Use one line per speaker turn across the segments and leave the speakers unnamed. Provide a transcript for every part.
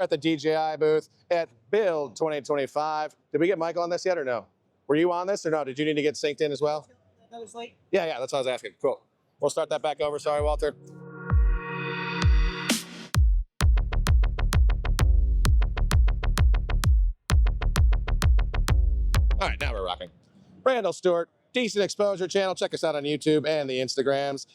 at the DJI booth at Build 2025. Did we get Michael on this yet or no? Were you on this or no? Did you need to get synced in as well?
That was late.
Yeah, that's what I was asking. Cool. We'll start that back over. Sorry, Walter. All right, now we're rocking. Randall, Stewart, DecentEXPOsure channel. Check us out on YouTube and the Instagrams.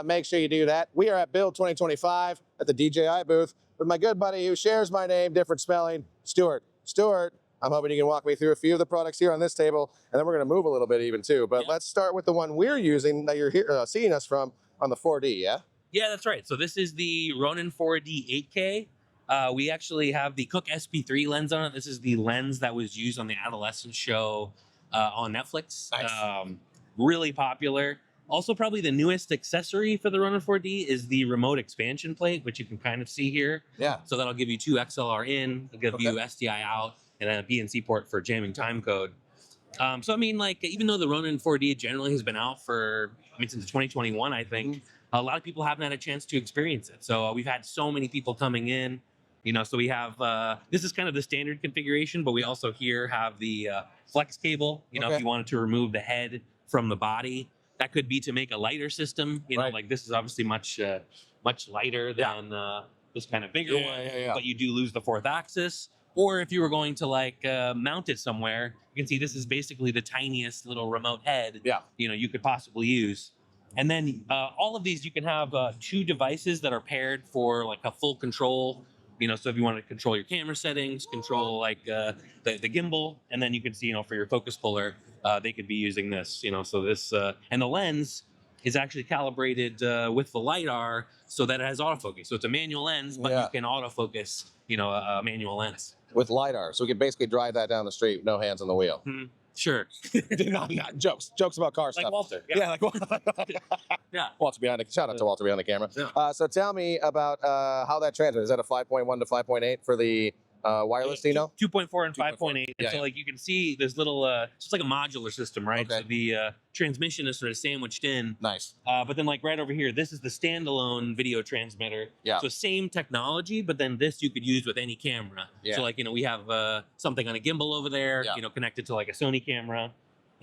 Make sure you do that. We are at Build 2025 at the DJI booth with my good buddy who shares my name, different spelling, Stewart. Stewart, I'm hoping you can walk me through a few of the products here on this table, and then we're going to move a little bit even too. But let's start with the one we're using that you're here seeing us from on the 4D, yeah?
Yeah, that's right. So this is the Ronin 4D 8K. We actually have the Cook SP3 lens on it. This is the lens that was used on the Adolescent show on Netflix.
Nice.
Really popular. Also, probably the newest accessory for the Ronin 4D is the remote expansion plate, which you can kind of see here.
Yeah.
So that'll give you 2 XLR in, it'll give you SDI out, and then a BNC port for jamming time code. So I mean, like, even though the Ronin 4D generally has been out for, since 2021, I think, a lot of people haven't had a chance to experience it. So we've had so many people coming in, so we have, this is kind of the standard configuration, but we also here have the flex cable, if you wanted to remove the head from the body. That could be to make a lighter system, like this is obviously much lighter than this kind of bigger one, but you do lose the 4th axis. Or if you were going to like mount it somewhere, you can see this is basically the tiniest little remote head you could possibly use. And then all of these, you can have 2 devices that are paired for like a full control. So if you want to control your camera settings, control like the gimbal, and then you can see, for your focus puller, they could be using this, so this, and the lens is actually calibrated with the Lidar so that it has autofocus. So it's a manual lens, but you can autofocus, a manual lens.
With Lidar, so we can basically drive that down the street, no hands on the wheel.
Sure.
not jokes about car stuff.
Like Walter.
Yeah, like Walter. Walter behind the, shout out to Walter behind the camera. So tell me about how that transmits. Is that a 5.1 to 5.8 for the wireless,
2.4 and 5.8. And so like you can see there's little, it's just like a modular system, right? So the transmission is sort of sandwiched in.
Nice.
But then like right over here, this is the standalone video transmitter. So same technology, but then this you could use with any camera. So like, we have something on a gimbal over there, connected to like a Sony camera.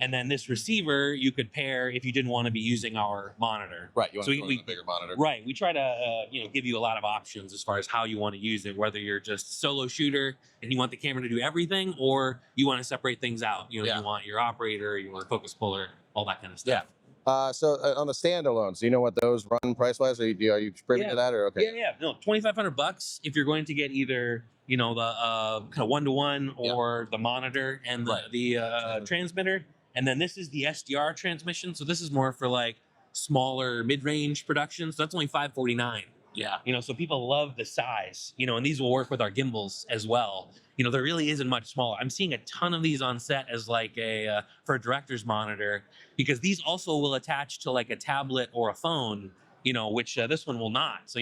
And then this receiver you could pair if you didn't want to be using our monitor.
Right, you want to use a bigger monitor.
Right, we try to give you a lot of options as far as how you want to use it, whether you're just solo shooter and you want the camera to do everything, or you want to separate things out. You want your operator, you want a focus puller, all that kind of stuff.
So on the standalones, do you know what those run price-wise? Are you privy to that, or
No, $2,500 if you're going to get either the kind of one-to-one or the monitor and the transmitter. And then this is the SDR transmission. So this is more for like smaller mid-range productions. So that's only $549. So people love the size, and these will work with our gimbals as well. There really isn't much smaller. I'm seeing a ton of these on set as like for a director's monitor, because these also will attach to like a tablet or a phone, which this one will not. So,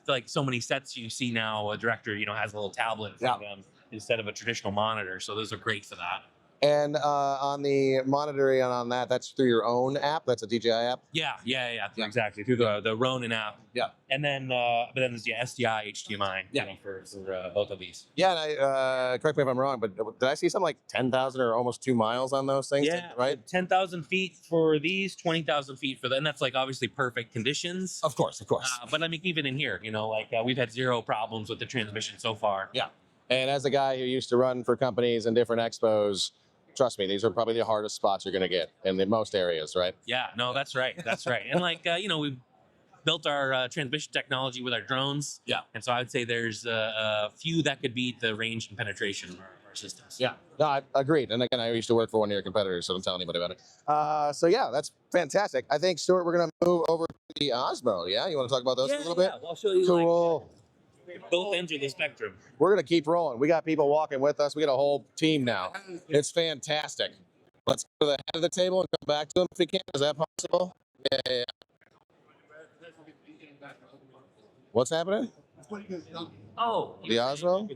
like so many sets you see now, a director, has a little tablet for them instead of a traditional monitor. So those are great for that.
And on the monitoring on that, that's through your own app? That's a DJI app?
Yeah, exactly. Through the Ronin app. And then, but then there's the SDI HDMI for both of these.
Yeah, and correct me if I'm wrong, but did I see something like 10,000 or almost 2 miles on those things? Right?
10,000 feet for these, 20,000 feet for them. And that's like obviously perfect conditions.
Of course.
But I mean, even in here, we've had 0 problems with the transmission so far.
And as a guy who used to run for companies in different expos, trust me, these are probably the hardest spots you're going to get in most areas, right?
Yeah, no, that's right. And like, we've built our transmission technology with our drones. And so I would say there's a few that could beat the range and penetration of our systems.
No, I agreed. And again, I used to work for one of your competitors, so don't tell anybody about it. So yeah, that's fantastic. I think, Stuart, we're going to move over to the Osmo. Yeah, you want to talk about those a little bit?
Yeah, I'll show you.
Cool.
Both ends of the spectrum.
We're going to keep rolling. We got people walking with us. We got a whole team now. It's fantastic. Let's go to the head of the table and come back to them if we can. Is that possible? Yeah. What's happening?
Oh.
The Osmo?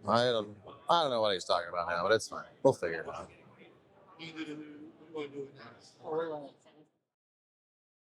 I don't know what he's talking about now, but it's fine. We'll figure it out.